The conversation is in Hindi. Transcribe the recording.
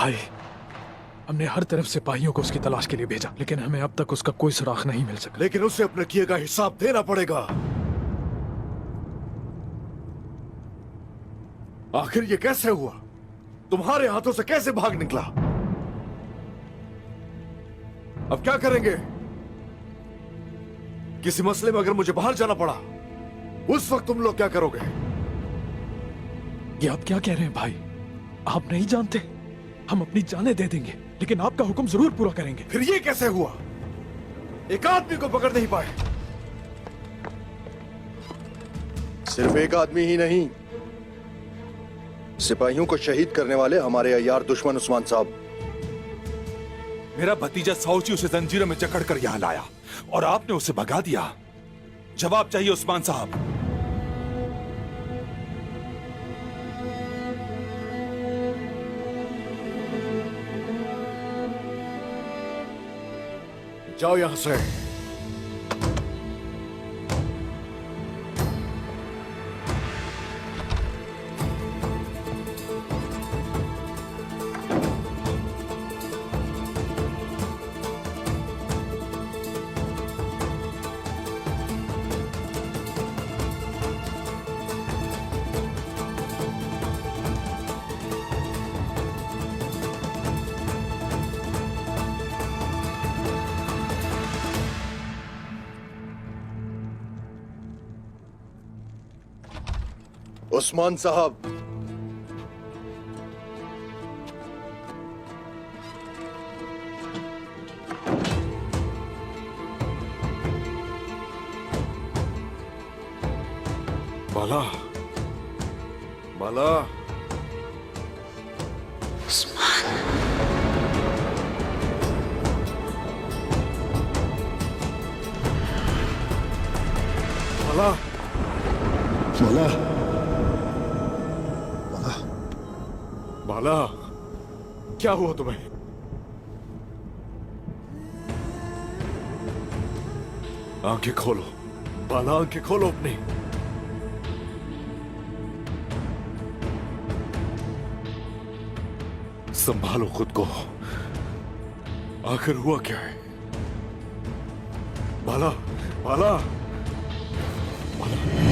भाई, हमने हर तरफ सिपाहियों को उसकी तलाश के लिए भेजा, लेकिन हमें अब तक उसका कोई सुराग नहीं मिल सका। लेकिन उसे अपने किए का हिसाब देना पड़ेगा। आखिर ये कैसे हुआ? तुम्हारे हाथों से कैसे भाग निकला? अब क्या करेंगे? किसी मसले में अगर मुझे बाहर जाना पड़ा, उस वक्त तुम लोग क्या करोगे? ये आप क्या कह रहे हैं भाई? आप नहीं जानते, हम अपनी जानें दे देंगे, लेकिन आपका हुक्म जरूर पूरा करेंगे। फिर ये कैसे हुआ? एक आदमी को पकड़ नहीं पाए। सिर्फ एक आदमी ही नहीं, सिपाहियों को शहीद करने वाले हमारे अय्यार दुश्मन उस्मान साहब। मेरा भतीजा साउची उसे जंजीरों में जकड़ कर यहां लाया और आपने उसे भगा दिया। जवाब चाहिए उस्मान साहब। जाओ यहां से। उस्मान साहब, बाला, बाला, बाला, बाला, बाला, क्या हुआ तुम्हें? आंखें खोलो बाला, आंखें खोलो अपनी। संभालो खुद को। आखिर हुआ क्या है? बाला, बाला, बाला।